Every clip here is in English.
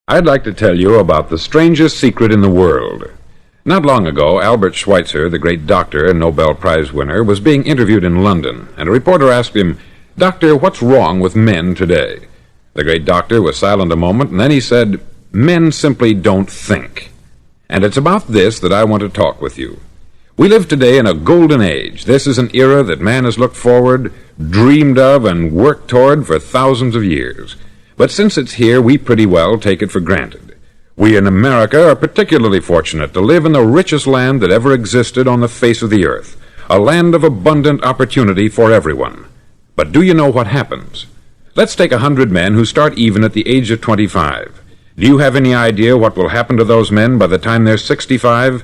I'd like to tell you about the strangest secret in the world. Not long ago, Albert Schweitzer, the great doctor and Nobel Prize winner, was being interviewed in London, and a reporter asked him, "Doctor, what's wrong with men today?" The great doctor was silent a moment, and then he said, "Men simply don't think." And it's about this that I want to talk with you. We live today in a golden age. This is an era that man has looked forward, dreamed of, and worked toward for thousands of years. But since it's here, we pretty well take it for granted. We in America are particularly fortunate to live in the richest land that ever existed on the face of the earth, a land of abundant opportunity for everyone. But do you know what happens? Let's take 100 men who start even at the age of 25. Do you have any idea what will happen to those men by the time they're 65?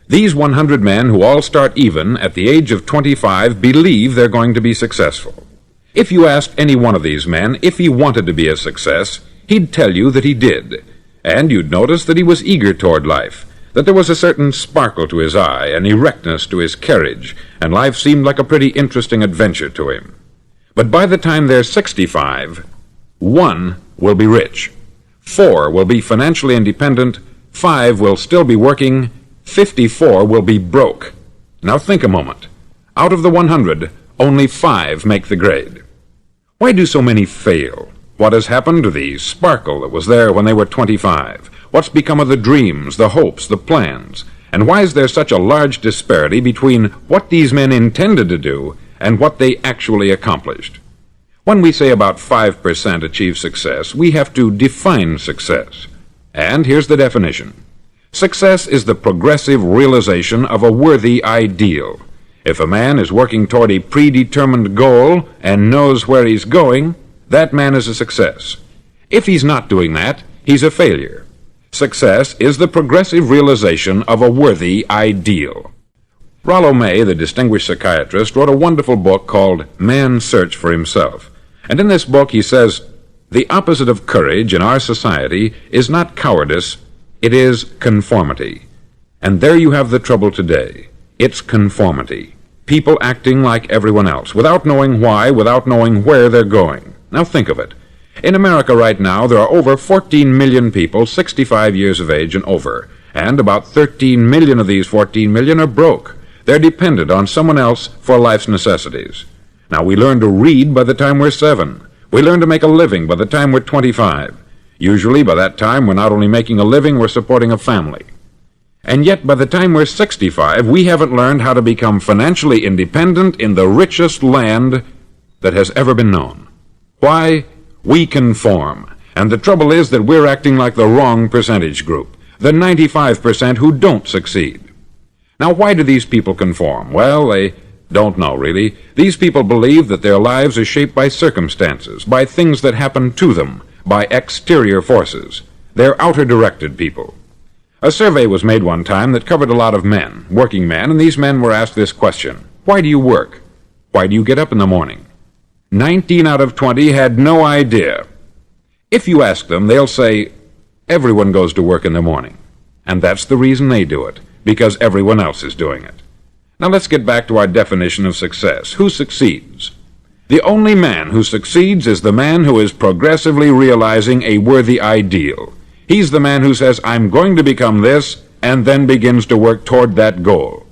These 100 men who all start even at the age of 25 believe they're going to be successful. If you asked any one of these men if he wanted to be a success, he'd tell you that he did. And you'd notice that he was eager toward life, that there was a certain sparkle to his eye, an erectness to his carriage, and life seemed like a pretty interesting adventure to him. But by the time they're 65, 1 will be rich, 4 will be financially independent, 5 will still be working, 54 will be broke. Now think a moment. Out of the 100, only 5 make the grade. Why do so many fail? What has happened to the sparkle that was there when they were 25? What's become of the dreams, the hopes, the plans? And why is there such a large disparity between what these men intended to do and what they actually accomplished? When we say about 5% achieve success, we have to define success. And here's the definition. Success is the progressive realization of a worthy ideal. If a man is working toward a predetermined goal and knows where he's going, that man is a success. If he's not doing that, he's a failure. Success is the progressive realization of a worthy ideal. Rollo May, the distinguished psychiatrist, wrote a wonderful book called Man's Search for Himself. And in this book he says, the opposite of courage in our society is not cowardice, it is conformity. And there you have the trouble today. It's conformity. People acting like everyone else, without knowing why, without knowing where they're going. Now think of it. In America right now, there are over 14 million people 65 years of age and over, and about 13 million of these 14 million are broke. They're dependent on someone else for life's necessities. Now we learn to read by the time we're 7. We learn to make a living by the time we're 25. Usually by that time we're not only making a living, we're supporting a family. And yet, by the time we're 65, we haven't learned how to become financially independent in the richest land that has ever been known. Why? We conform. And the trouble is that we're acting like the wrong percentage group, the 95% who don't succeed. Now, why do these people conform? Well, they don't know, really. These people believe that their lives are shaped by circumstances, by things that happen to them, by exterior forces. They're outer-directed people. A survey was made one time that covered a lot of men, working men, and these men were asked this question. Why do you work? Why do you get up in the morning? 19 out of 20 had no idea. If you ask them, they'll say, everyone goes to work in the morning. And that's the reason they do it, because everyone else is doing it. Now let's get back to our definition of success. Who succeeds? The only man who succeeds is the man who is progressively realizing a worthy ideal. He's the man who says, I'm going to become this, and then begins to work toward that goal.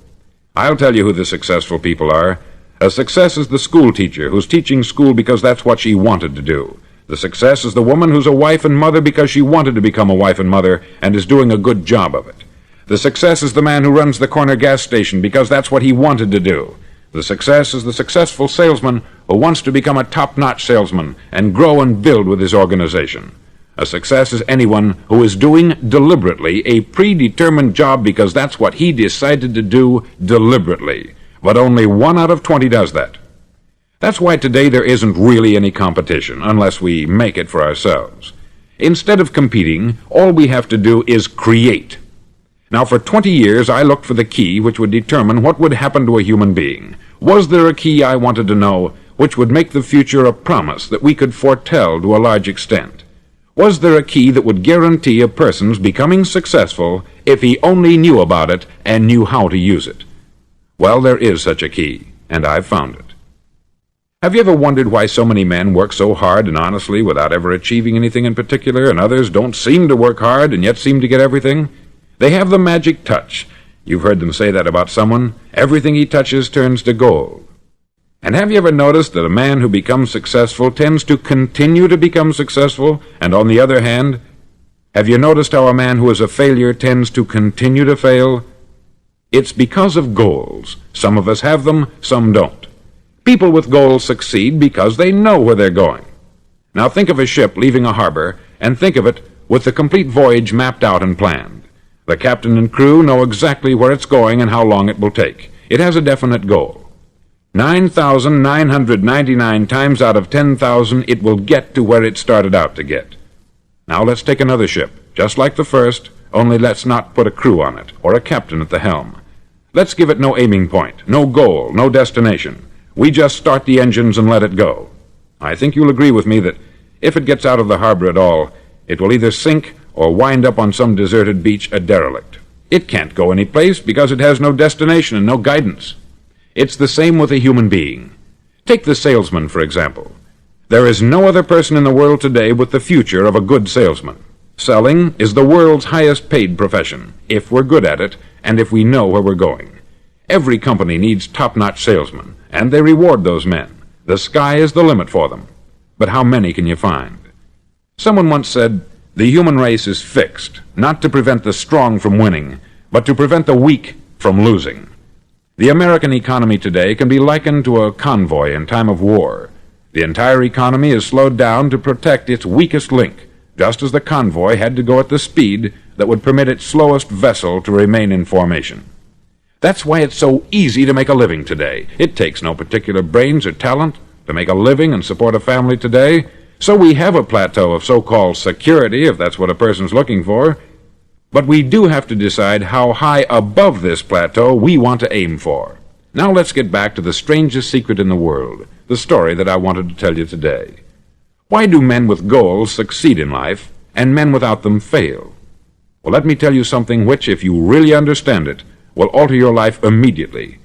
I'll tell you who the successful people are. A success is the school teacher who's teaching school because that's what she wanted to do. The success is the woman who's a wife and mother because she wanted to become a wife and mother and is doing a good job of it. The success is the man who runs the corner gas station because that's what he wanted to do. The success is the successful salesman who wants to become a top-notch salesman and grow and build with his organization. A success is anyone who is doing deliberately a predetermined job because that's what he decided to do deliberately. But only 1 out of 20 does that. That's why today there isn't really any competition, unless we make it for ourselves. Instead of competing, all we have to do is create. Now, for 20 years, I looked for the key which would determine what would happen to a human being. Was there a key, I wanted to know, which would make the future a promise that we could foretell to a large extent? Was there a key that would guarantee a person's becoming successful if he only knew about it and knew how to use it? Well, there is such a key, and I've found it. Have you ever wondered why so many men work so hard and honestly without ever achieving anything in particular, and others don't seem to work hard and yet seem to get everything? They have the magic touch. You've heard them say that about someone. Everything he touches turns to gold. And have you ever noticed that a man who becomes successful tends to continue to become successful, and on the other hand, have you noticed how a man who is a failure tends to continue to fail? It's because of goals. Some of us have them, some don't. People with goals succeed because they know where they're going. Now think of a ship leaving a harbor, and think of it with the complete voyage mapped out and planned. The captain and crew know exactly where it's going and how long it will take. It has a definite goal. 9,999 times out of 10,000 it will get to where it started out to get. Now let's take another ship, just like the first, only let's not put a crew on it, or a captain at the helm. Let's give it no aiming point, no goal, no destination. We just start the engines and let it go. I think you'll agree with me that if it gets out of the harbor at all, it will either sink or wind up on some deserted beach a derelict. It can't go any place because it has no destination and no guidance. It's the same with a human being. Take the salesman, for example. There is no other person in the world today with the future of a good salesman. Selling is the world's highest paid profession, if we're good at it and if we know where we're going. Every company needs top-notch salesmen, and they reward those men. The sky is the limit for them. But how many can you find? Someone once said, the human race is fixed, not to prevent the strong from winning, but to prevent the weak from losing. The American economy today can be likened to a convoy in time of war. The entire economy is slowed down to protect its weakest link, just as the convoy had to go at the speed that would permit its slowest vessel to remain in formation. That's why it's so easy to make a living today. It takes no particular brains or talent to make a living and support a family today. So we have a plateau of so-called security, if that's what a person's looking for. But we do have to decide how high above this plateau we want to aim for. Now let's get back to the strangest secret in the world, the story that I wanted to tell you today. Why do men with goals succeed in life, and men without them fail? Well, let me tell you something which, if you really understand it, will alter your life immediately.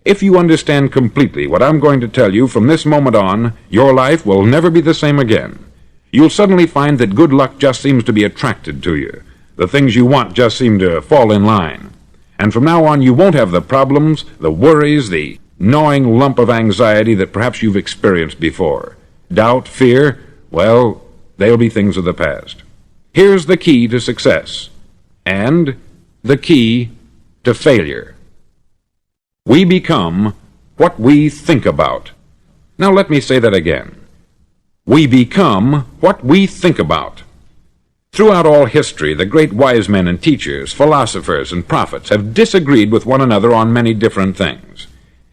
If you understand completely what I'm going to tell you from this moment on, your life will never be the same again. You'll suddenly find that good luck just seems to be attracted to you. The things you want just seem to fall in line. And from now on, you won't have the problems, the worries, the gnawing lump of anxiety that perhaps you've experienced before. Doubt, fear, well, they'll be things of the past. Here's the key to success, and the key to failure. We become what we think about. Now let me say that again. We become what we think about. Throughout all history, the great wise men and teachers, philosophers and prophets have disagreed with one another on many different things.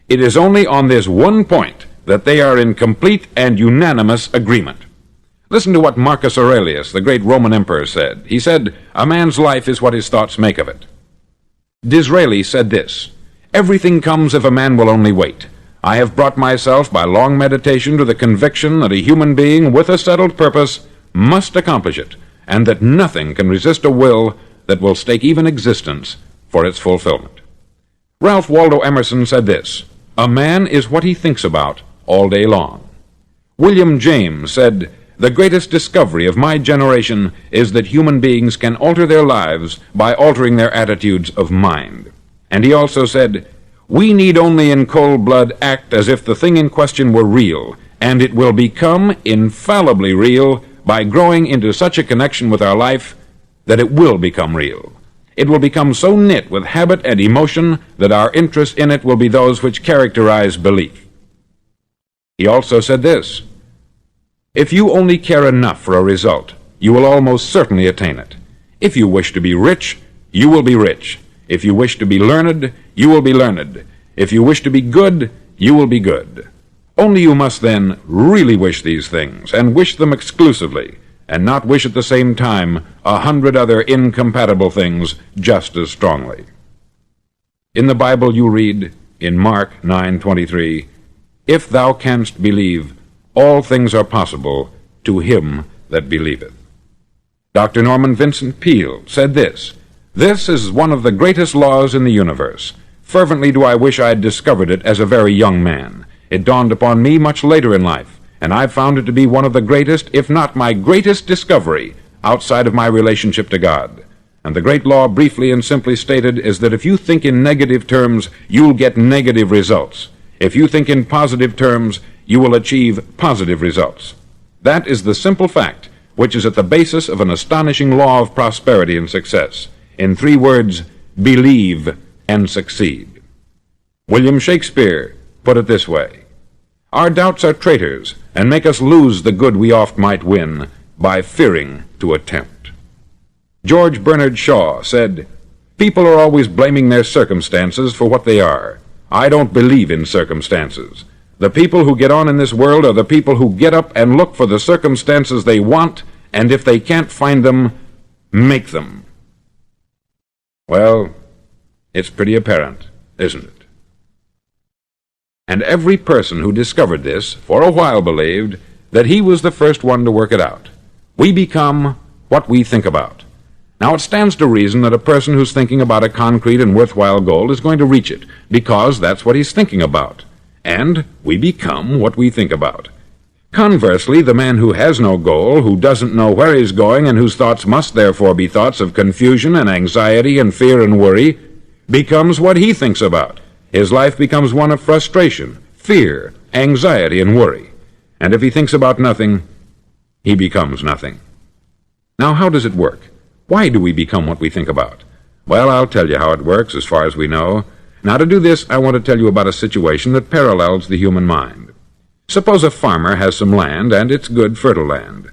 It is only on this one point that they are in complete and unanimous agreement. Listen to what Marcus Aurelius, the great Roman emperor, said. He said, "A man's life is what his thoughts make of it." Disraeli said this, "Everything comes if a man will only wait. I have brought myself by long meditation to the conviction that a human being with a settled purpose must accomplish it, and that nothing can resist a will that will stake even existence for its fulfillment." Ralph Waldo Emerson said this, "A man is what he thinks about all day long." William James said, "The greatest discovery of my generation is that human beings can alter their lives by altering their attitudes of mind." And he also said, "We need only in cold blood act as if the thing in question were real, and it will become infallibly real by growing into such a connection with our life that it will become real. It will become so knit with habit and emotion that our interest in it will be those which characterize belief." He also said this, "If you only care enough for a result, you will almost certainly attain it. If you wish to be rich, you will be rich. If you wish to be learned, you will be learned. If you wish to be good, you will be good. Only you must then really wish these things, and wish them exclusively, and not wish at the same time 100 other incompatible things just as strongly." In the Bible you read, in Mark 9:23, "If thou canst believe, all things are possible to him that believeth." Dr. Norman Vincent Peale said this, "This is one of the greatest laws in the universe. Fervently do I wish I had discovered it as a very young man. It dawned upon me much later in life, and I've found it to be one of the greatest, if not my greatest discovery, outside of my relationship to God. And the great law, briefly and simply stated, is that if you think in negative terms, you'll get negative results. If you think in positive terms, you will achieve positive results. That is the simple fact which is at the basis of an astonishing law of prosperity and success. In 3 words, believe and succeed. William Shakespeare put it this way: "Our doubts are traitors, and make us lose the good we oft might win by fearing to attempt." George Bernard Shaw said, "People are always blaming their circumstances for what they are. I don't believe in circumstances. The people who get on in this world are the people who get up and look for the circumstances they want, and if they can't find them, make them." Well, it's pretty apparent, isn't it? And every person who discovered this for a while believed that he was the first one to work it out. We become what we think about. Now, it stands to reason that a person who's thinking about a concrete and worthwhile goal is going to reach it, because that's what he's thinking about. And we become what we think about. Conversely, the man who has no goal, who doesn't know where he's going, and whose thoughts must therefore be thoughts of confusion and anxiety and fear and worry, becomes what he thinks about. His life becomes one of frustration, fear, anxiety, and worry. And if he thinks about nothing, he becomes nothing. Now, how does it work? Why do we become what we think about? Well, I'll tell you how it works as far as we know. Now, to do this, I want to tell you about a situation that parallels the human mind. Suppose a farmer has some land, and it's good, fertile land.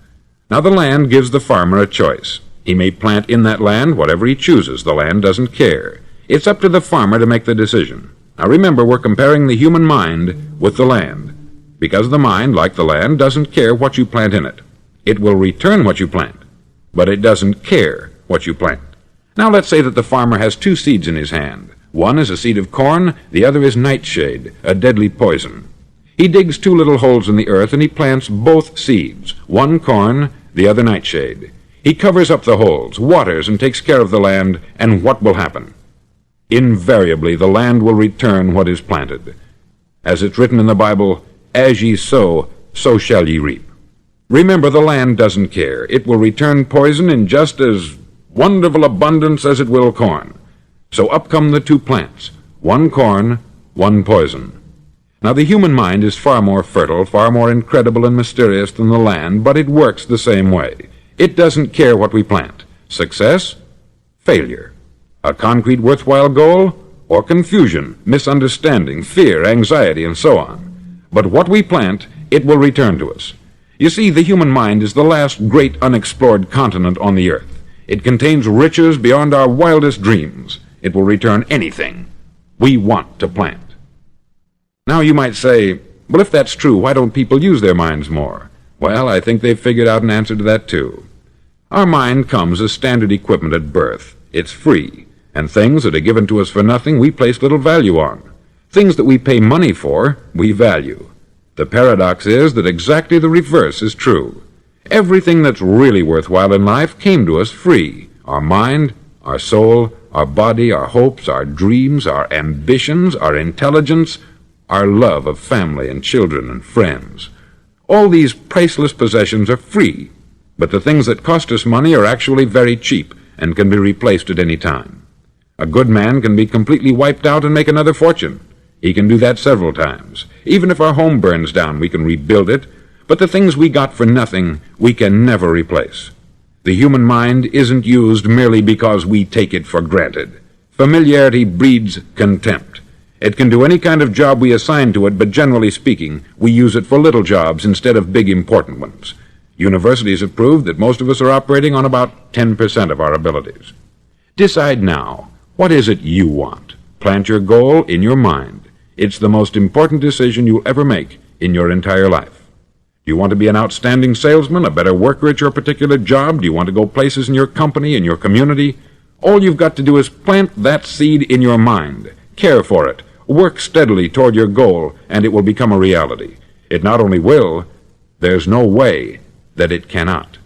Now, the land gives the farmer a choice. He may plant in that land whatever he chooses. The land doesn't care. It's up to the farmer to make the decision. Now, remember, we're comparing the human mind with the land, because the mind, like the land, doesn't care what you plant in it. It will return what you plant, but it doesn't care what you plant. Now, let's say that the farmer has 2 seeds in his hand. One is a seed of corn, the other is nightshade, a deadly poison. He digs 2 little holes in the earth, and he plants both seeds, one corn, the other nightshade. He covers up the holes, waters, and takes care of the land, and what will happen? Invariably, the land will return what is planted. As it's written in the Bible, "As ye sow, so shall ye reap." Remember, the land doesn't care. It will return poison in just as wonderful abundance as it will corn. So up come the 2 plants, one corn, one poison. Now, the human mind is far more fertile, far more incredible and mysterious than the land, but it works the same way. It doesn't care what we plant. Success, failure. A concrete, worthwhile goal, or confusion, misunderstanding, fear, anxiety, and so on. But what we plant, it will return to us. You see, the human mind is the last great unexplored continent on the earth. It contains riches beyond our wildest dreams. It will return anything we want to plant. Now, you might say, well, if that's true, why don't people use their minds more? Well, I think they've figured out an answer to that, too. Our mind comes as standard equipment at birth. It's free, and things that are given to us for nothing we place little value on. Things that we pay money for, we value. The paradox is that exactly the reverse is true. Everything that's really worthwhile in life came to us free. Our mind, our soul, our body, our hopes, our dreams, our ambitions, our intelligence, our love of family and children and friends. All these priceless possessions are free, but the things that cost us money are actually very cheap and can be replaced at any time. A good man can be completely wiped out and make another fortune. He can do that several times. Even if our home burns down, we can rebuild it, but the things we got for nothing, we can never replace. The human mind isn't used merely because we take it for granted. Familiarity breeds contempt. It can do any kind of job we assign to it, but generally speaking, we use it for little jobs instead of big important ones. Universities have proved that most of us are operating on about 10% of our abilities. Decide now, what is it you want? Plant your goal in your mind. It's the most important decision you'll ever make in your entire life. Do you want to be an outstanding salesman, a better worker at your particular job? Do you want to go places in your company, in your community? All you've got to do is plant that seed in your mind. Care for it. Work steadily toward your goal, and it will become a reality. It not only will, there's no way that it cannot.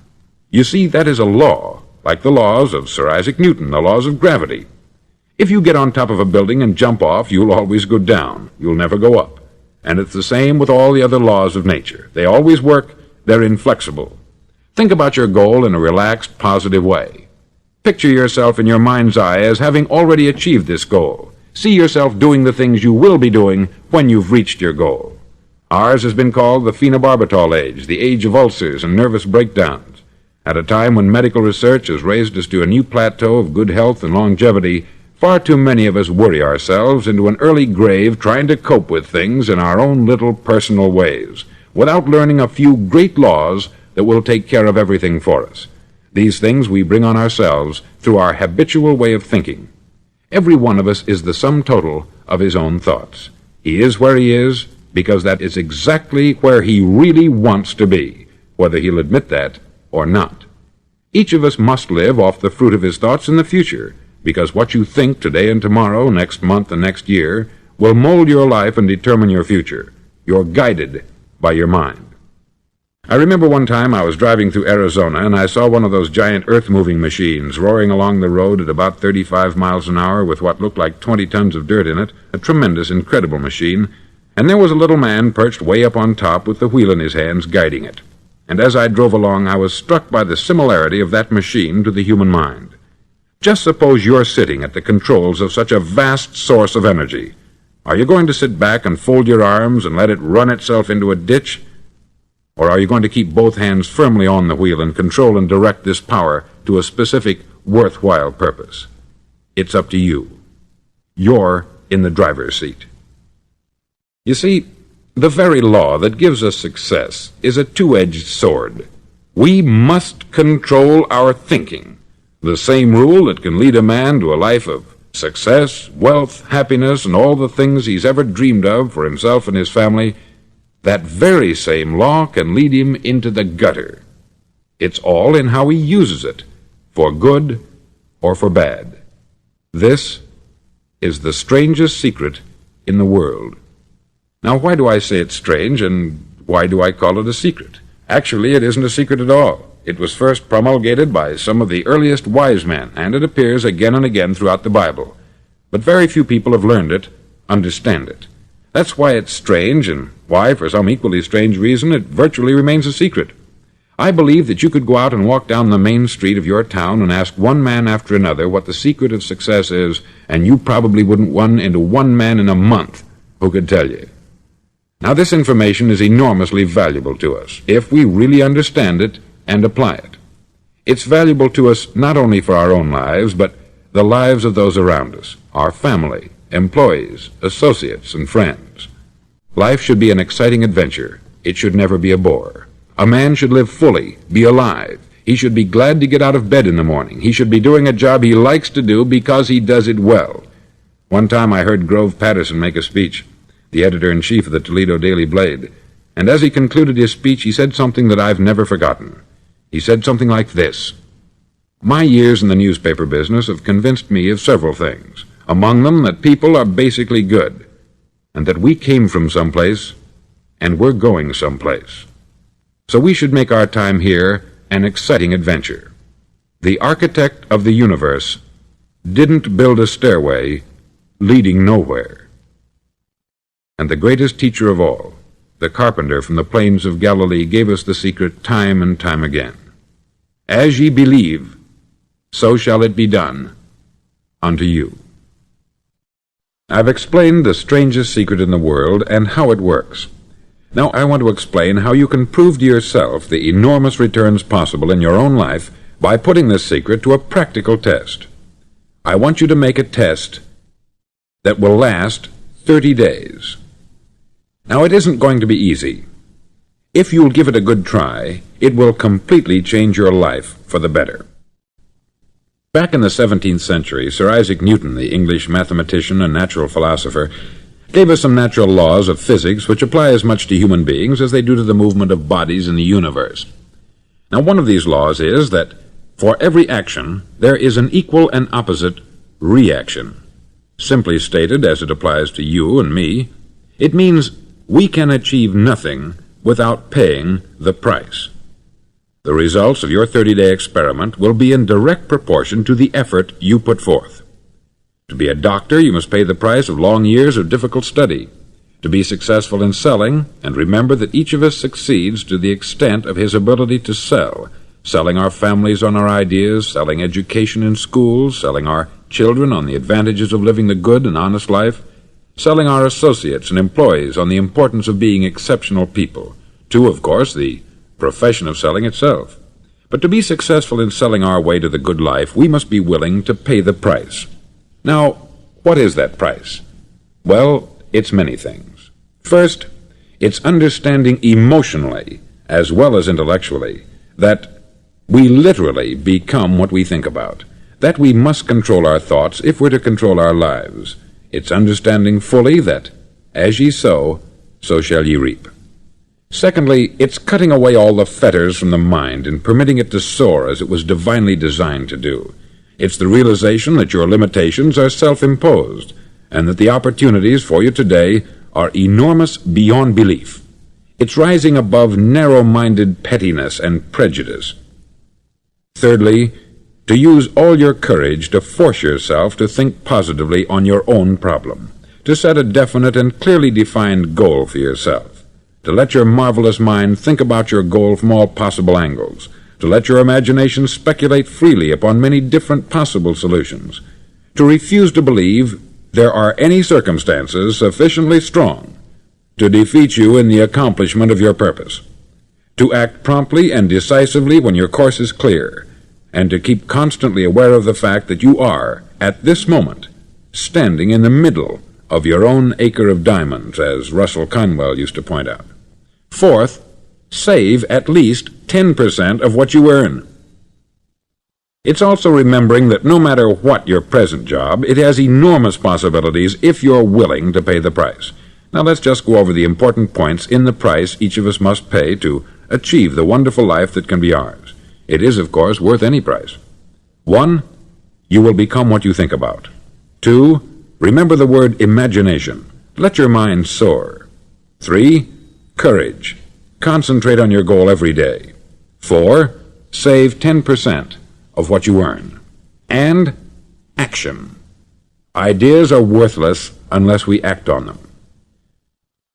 You see, that is a law, like the laws of Sir Isaac Newton, the laws of gravity. If you get on top of a building and jump off, you'll always go down. You'll never go up. And it's the same with all the other laws of nature. They always work. They're inflexible. Think about your goal in a relaxed, positive way. Picture yourself in your mind's eye as having already achieved this goal. See yourself doing the things you will be doing when you've reached your goal. Ours has been called the phenobarbital age, the age of ulcers and nervous breakdowns. At a time when medical research has raised us to a new plateau of good health and longevity, far too many of us worry ourselves into an early grave trying to cope with things in our own little personal ways, without learning a few great laws that will take care of everything for us. These things we bring on ourselves through our habitual way of thinking. Every one of us is the sum total of his own thoughts. He is where he is because that is exactly where he really wants to be, whether he'll admit that or not. Each of us must live off the fruit of his thoughts in the future, because what you think today and tomorrow, next month and next year, will mold your life and determine your future. You're guided by your mind. I remember one time I was driving through Arizona and I saw one of those giant earth-moving machines roaring along the road at about 35 miles an hour with what looked like 20 tons of dirt in it, a tremendous, incredible machine, and there was a little man perched way up on top with the wheel in his hands guiding it. And as I drove along, I was struck by the similarity of that machine to the human mind. Just suppose you're sitting at the controls of such a vast source of energy. Are you going to sit back and fold your arms and let it run itself into a ditch? Or are you going to keep both hands firmly on the wheel and control and direct this power to a specific, worthwhile purpose? It's up to you. You're in the driver's seat. You see, the very law that gives us success is a two-edged sword. We must control our thinking. The same rule that can lead a man to a life of success, wealth, happiness, and all the things he's ever dreamed of for himself and his family, that very same law can lead him into the gutter. It's all in how he uses it, for good or for bad. This is the strangest secret in the world. Now, why do I say it's strange, and why do I call it a secret? Actually, it isn't a secret at all. It was first promulgated by some of the earliest wise men, and it appears again and again throughout the Bible. But very few people have learned it, understand it. That's why it's strange, and why, for some equally strange reason, it virtually remains a secret. I believe that you could go out and walk down the main street of your town and ask one man after another what the secret of success is, and you probably wouldn't run into one man in a month who could tell you. Now, this information is enormously valuable to us, if we really understand it and apply it. It's valuable to us not only for our own lives, but the lives of those around us, our family, employees, associates, and friends. Life should be an exciting adventure. It should never be a bore. A man should live fully, be alive. He should be glad to get out of bed in the morning. He should be doing a job he likes to do because he does it well. One time I heard Grove Patterson make a speech, the editor-in-chief of the Toledo Daily Blade, and as he concluded his speech, he said something that I've never forgotten. He said something like this: "My years in the newspaper business have convinced me of several things, among them that people are basically good, and that we came from someplace, and we're going someplace. So we should make our time here an exciting adventure. The architect of the universe didn't build a stairway leading nowhere. And the greatest teacher of all, the carpenter from the plains of Galilee, gave us the secret time and time again. As ye believe, so shall it be done unto you." I've explained the strangest secret in the world and how it works. Now I want to explain how you can prove to yourself the enormous returns possible in your own life by putting this secret to a practical test. I want you to make a test that will last 30 days. Now, it isn't going to be easy. If you'll give it a good try, it will completely change your life for the better. Back in the 17th century, Sir Isaac Newton, the English mathematician and natural philosopher, gave us some natural laws of physics which apply as much to human beings as they do to the movement of bodies in the universe. Now, one of these laws is that for every action, there is an equal and opposite reaction. Simply stated, as it applies to you and me, it means we can achieve nothing without paying the price. The results of your 30-day experiment will be in direct proportion to the effort you put forth. To be a doctor, you must pay the price of long years of difficult study. to be successful in selling, and remember that each of us succeeds to the extent of his ability to sell, selling our families on our ideas, selling education in schools, selling our children on the advantages of living the good and honest life, selling our associates and employees on the importance of being exceptional people, to, of course, the profession of selling itself. But to be successful in selling our way to the good life, we must be willing to pay the price. Now, what is that price? Well, it's many things. First, it's understanding emotionally, as well as intellectually, that we literally become what we think about, that we must control our thoughts if we're to control our lives. It's understanding fully that, as ye sow, so shall ye reap. Secondly, it's cutting away all the fetters from the mind and permitting it to soar as it was divinely designed to do. It's the realization that your limitations are self-imposed, and that the opportunities for you today are enormous beyond belief. It's rising above narrow-minded pettiness and prejudice. Thirdly, to use all your courage to force yourself to think positively on your own problem, to set a definite and clearly defined goal for yourself, to let your marvelous mind think about your goal from all possible angles, to let your imagination speculate freely upon many different possible solutions, to refuse to believe there are any circumstances sufficiently strong to defeat you in the accomplishment of your purpose, to act promptly and decisively when your course is clear, and to keep constantly aware of the fact that you are, at this moment, standing in the middle of your own acre of diamonds, as Russell Conwell used to point out. Fourth, save at least 10% of what you earn. It's also remembering that no matter what your present job, it has enormous possibilities if you're willing to pay the price. Now let's just go over the important points in the price each of us must pay to achieve the wonderful life that can be ours. It is, of course, worth any price. 1. You will become what you think about. 2. Remember the word imagination. Let your mind soar. 3. Courage. Concentrate on your goal every day. 4. Save 10% of what you earn. And action. Ideas are worthless unless we act on them.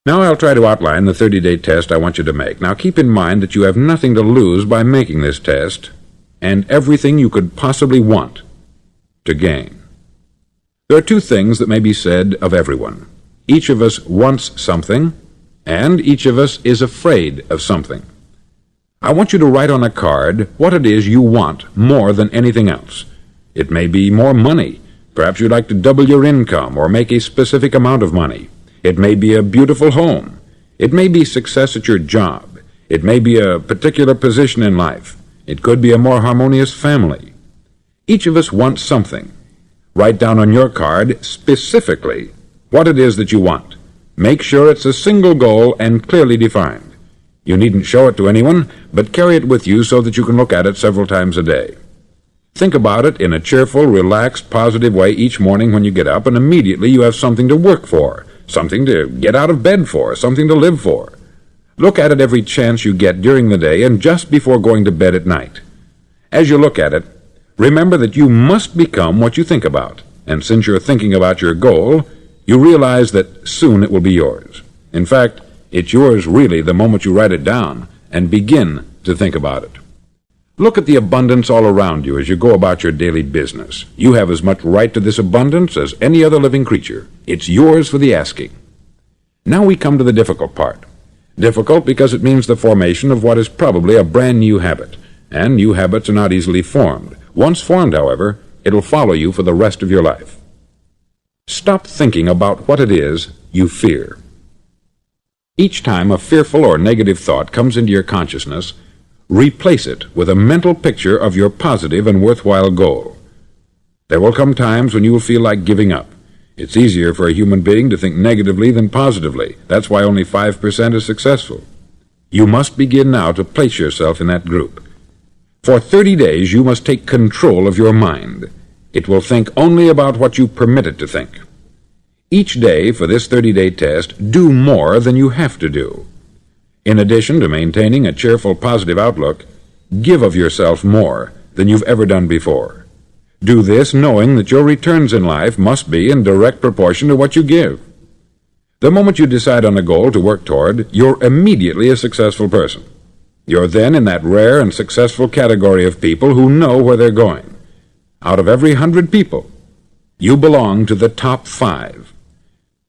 Now I'll try to outline the 30-day test I want you to make. Now keep in mind that you have nothing to lose by making this test, and everything you could possibly want to gain. There are two things that may be said of everyone. Each of us wants something, and each of us is afraid of something. I want you to write on a card what it is you want more than anything else. It may be more money. Perhaps you'd like to double your income or make a specific amount of money. It may be a beautiful home. It may be success at your job. It may be a particular position in life. It could be a more harmonious family. Each of us wants something. Write down on your card specifically what it is that you want. Make sure it's a single goal and clearly defined. You needn't show it to anyone, but carry it with you so that you can look at it several times a day. Think about it in a cheerful, relaxed, positive way each morning when you get up, and immediately you have something to work for, something to get out of bed for, something to live for. Look at it every chance you get during the day and just before going to bed at night. As you look at it, remember that you must become what you think about, and since you're thinking about your goal, you realize that soon it will be yours. In fact, it's yours really the moment you write it down and begin to think about it. Look at the abundance all around you as you go about your daily business. You have as much right to this abundance as any other living creature. It's yours for the asking. Now we come to the difficult part. Difficult because it means the formation of what is probably a brand new habit, and new habits are not easily formed. Once formed, however, it'll follow you for the rest of your life. Stop thinking about what it is you fear. Each time a fearful or negative thought comes into your consciousness, replace it with a mental picture of your positive and worthwhile goal. There will come times when you will feel like giving up. It's easier for a human being to think negatively than positively. That's why only 5% is successful. You must begin now to place yourself in that group. For 30 days you must take control of your mind. It will think only about what you permit it to think. Each day for this 30-day test, do more than you have to do. In addition to maintaining a cheerful, positive outlook, give of yourself more than you've ever done before. Do this knowing that your returns in life must be in direct proportion to what you give. The moment you decide on a goal to work toward, you're immediately a successful person. You're then in that rare and successful category of people who know where they're going. Out of every 100 people, you belong to the top 5.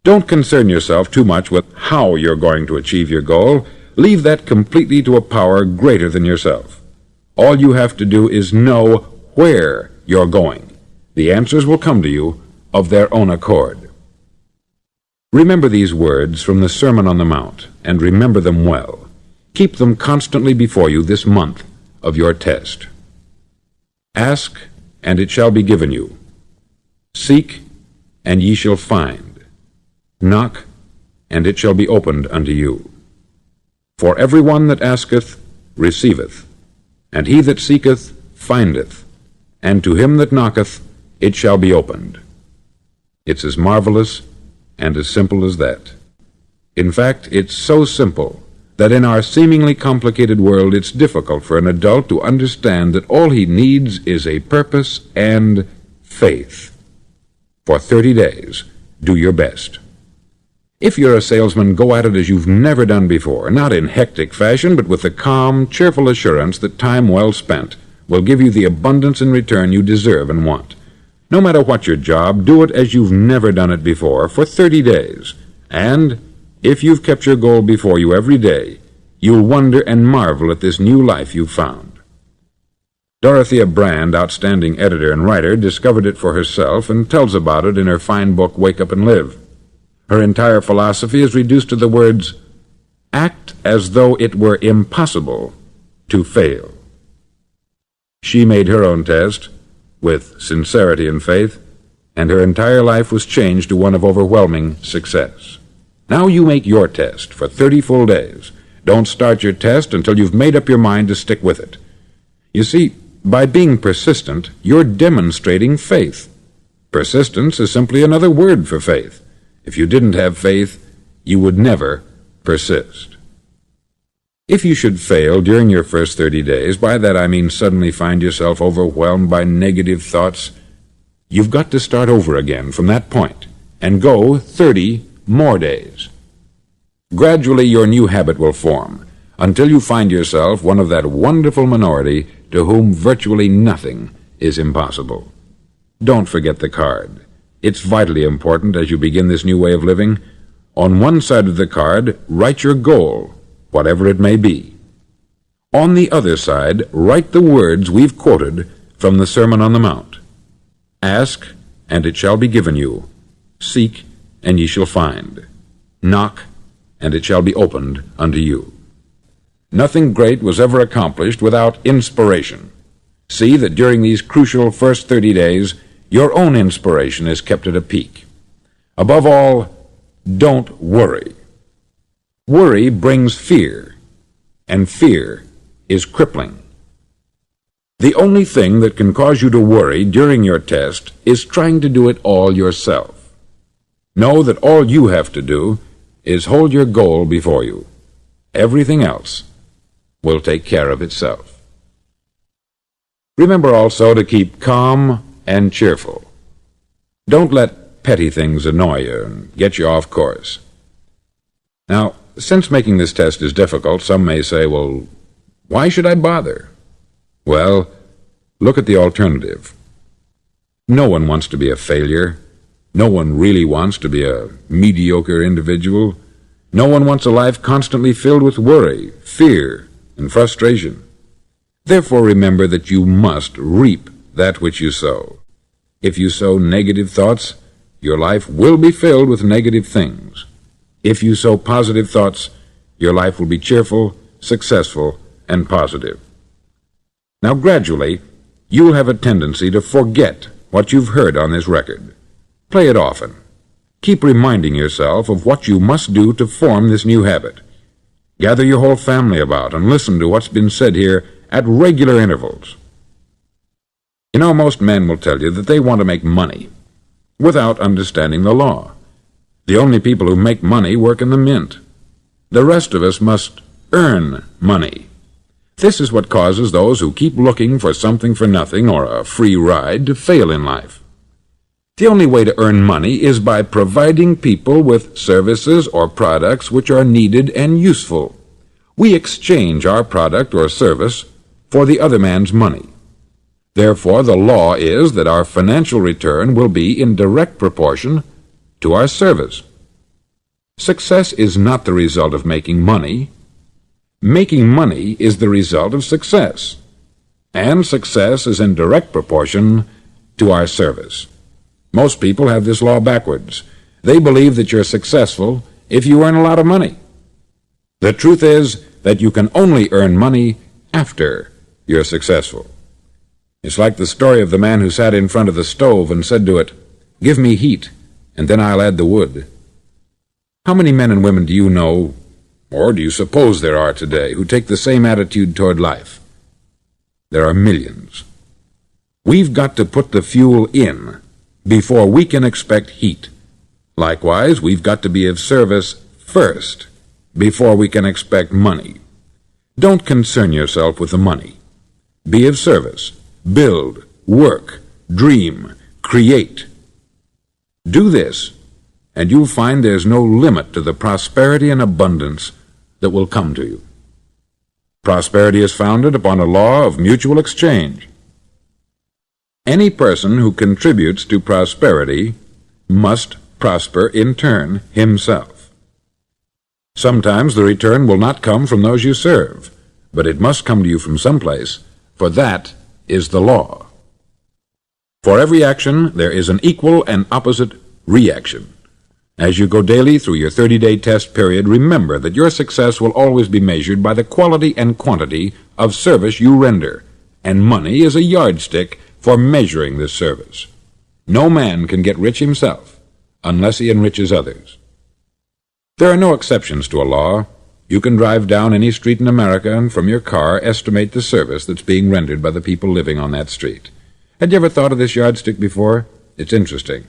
Don't concern yourself too much with how you're going to achieve your goal. Leave that completely to a power greater than yourself. All you have to do is know where you're going. The answers will come to you of their own accord. Remember these words from the Sermon on the Mount, and remember them well. Keep them constantly before you this month of your test. Ask, and it shall be given you. Seek, and ye shall find. Knock, and it shall be opened unto you. For every one that asketh receiveth, and he that seeketh findeth, and to him that knocketh it shall be opened. It's as marvelous and as simple as that. In fact, it's so simple that in our seemingly complicated world it's difficult for an adult to understand that all he needs is a purpose and faith. For 30 days, do your best. If you're a salesman, go at it as you've never done before, not in hectic fashion, but with the calm, cheerful assurance that time well spent will give you the abundance in return you deserve and want. No matter what your job, do it as you've never done it before for 30 days. And if you've kept your goal before you every day, you'll wonder and marvel at this new life you've found. Dorothea Brand, outstanding editor and writer, discovered it for herself and tells about it in her fine book, Wake Up and Live. Her entire philosophy is reduced to the words, act as though it were impossible to fail. She made her own test with sincerity and faith, and her entire life was changed to one of overwhelming success. Now you make your test for 30 full days. Don't start your test until you've made up your mind to stick with it. You see, by being persistent, you're demonstrating faith. Persistence is simply another word for faith. If you didn't have faith, you would never persist. If you should fail during your first 30 days, by that I mean suddenly find yourself overwhelmed by negative thoughts, you've got to start over again from that point and go 30 more days. Gradually your new habit will form until you find yourself one of that wonderful minority to whom virtually nothing is impossible. Don't forget the card. It's vitally important as you begin this new way of living. On one side of the card, write your goal, whatever it may be. On the other side, write the words we've quoted from the Sermon on the Mount. Ask, and it shall be given you. Seek, and ye shall find. Knock, and it shall be opened unto you. Nothing great was ever accomplished without inspiration. See that during these crucial first 30 days, your own inspiration is kept at a peak. Above all, don't worry. Worry brings fear, and fear is crippling. The only thing that can cause you to worry during your test is trying to do it all yourself. Know that all you have to do is hold your goal before you. Everything else will take care of itself. Remember also to keep calm and cheerful. Don't let petty things annoy you and get you off course. Now, since making this test is difficult, some may say, well, why should I bother? Well, look at the alternative. No one wants to be a failure. No one really wants to be a mediocre individual. No one wants a life constantly filled with worry, fear, and frustration. Therefore, remember that you must reap that which you sow. If you sow negative thoughts, your life will be filled with negative things. If you sow positive thoughts, your life will be cheerful, successful, and positive. Now, gradually, you'll have a tendency to forget what you've heard on this record. Play it often. Keep reminding yourself of what you must do to form this new habit. Gather your whole family about and listen to what's been said here at regular intervals. You know, most men will tell you that they want to make money without understanding the law. The only people who make money work in the mint. The rest of us must earn money. This is what causes those who keep looking for something for nothing or a free ride to fail in life. The only way to earn money is by providing people with services or products which are needed and useful. We exchange our product or service for the other man's money. Therefore, the law is that our financial return will be in direct proportion to our service. Success is not the result of making money. Making money is the result of success, and success is in direct proportion to our service. Most people have this law backwards. They believe that you're successful if you earn a lot of money. The truth is that you can only earn money after you're successful. It's like the story of the man who sat in front of the stove and said to it, "Give me heat, and then I'll add the wood." How many men and women do you know, or do you suppose there are today, who take the same attitude toward life? There are millions. We've got to put the fuel in before we can expect heat. Likewise, we've got to be of service first before we can expect money. Don't concern yourself with the money. Be of service. Build, work, dream, create. Do this, and you'll find there's no limit to the prosperity and abundance that will come to you. Prosperity is founded upon a law of mutual exchange. Any person who contributes to prosperity must prosper in turn himself. Sometimes the return will not come from those you serve, but it must come to you from someplace, for that is the law. For every action, there is an equal and opposite reaction. As you go daily through your 30-day test period, remember that your success will always be measured by the quality and quantity of service you render, and money is a yardstick for measuring this service. No man can get rich himself unless he enriches others. There are no exceptions to a law. You can drive down any street in America and from your car estimate the service that's being rendered by the people living on that street. Had you ever thought of this yardstick before? It's interesting.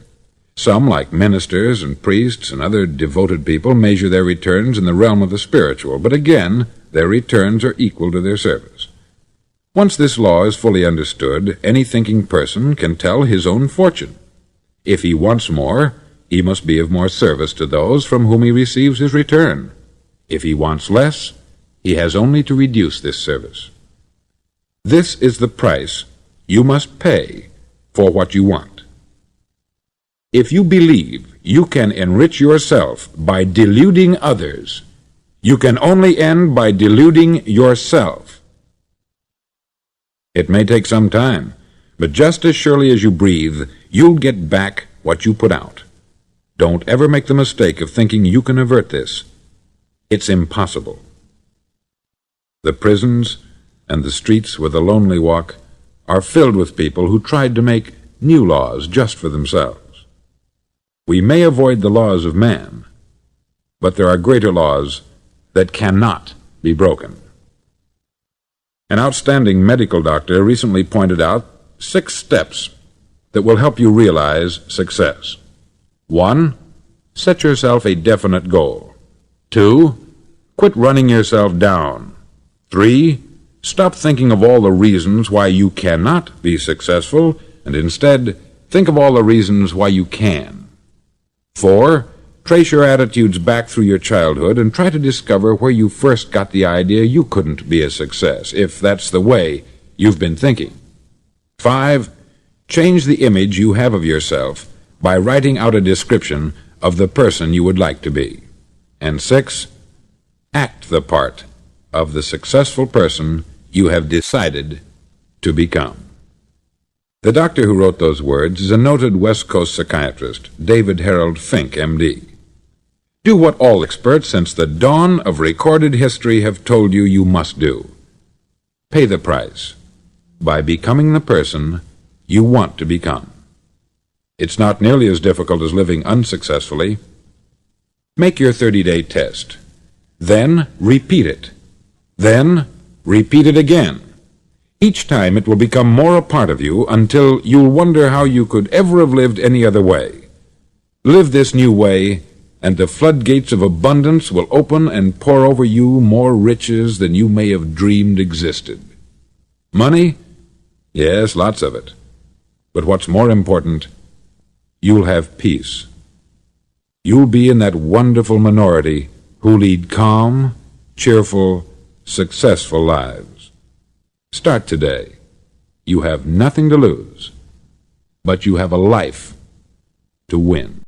Some, like ministers and priests and other devoted people, measure their returns in the realm of the spiritual, but again, their returns are equal to their service. Once this law is fully understood, any thinking person can tell his own fortune. If he wants more, he must be of more service to those from whom he receives his return. If he wants less, he has only to reduce this service. This is the price you must pay for what you want. If you believe you can enrich yourself by deluding others, you can only end by deluding yourself. It may take some time, but just as surely as you breathe, you'll get back what you put out. Don't ever make the mistake of thinking you can avert this. It's impossible. The prisons and the streets where the lonely walk are filled with people who tried to make new laws just for themselves. We may avoid the laws of man, but there are greater laws that cannot be broken. An outstanding medical doctor recently pointed out 6 steps that will help you realize success. 1. Set yourself a definite goal. 2. Quit running yourself down. 3. Stop thinking of all the reasons why you cannot be successful, and instead think of all the reasons why you can. 4. Trace your attitudes back through your childhood and try to discover where you first got the idea you couldn't be a success, if that's the way you've been thinking. 5. Change the image you have of yourself by writing out a description of the person you would like to be. And 6. Act the part of the successful person you have decided to become. The doctor who wrote those words is a noted West Coast psychiatrist, David Harold Fink, M.D. Do what all experts since the dawn of recorded history have told you you must do. Pay the price by becoming the person you want to become. It's not nearly as difficult as living unsuccessfully. Make your 30-day test. Then repeat it. Then repeat it again. Each time it will become more a part of you until you'll wonder how you could ever have lived any other way. Live this new way, and the floodgates of abundance will open and pour over you more riches than you may have dreamed existed. Money? Yes, lots of it. But what's more important, you'll have peace. You'll be in that wonderful minority who lead calm, cheerful, successful lives. Start today. You have nothing to lose, but you have a life to win.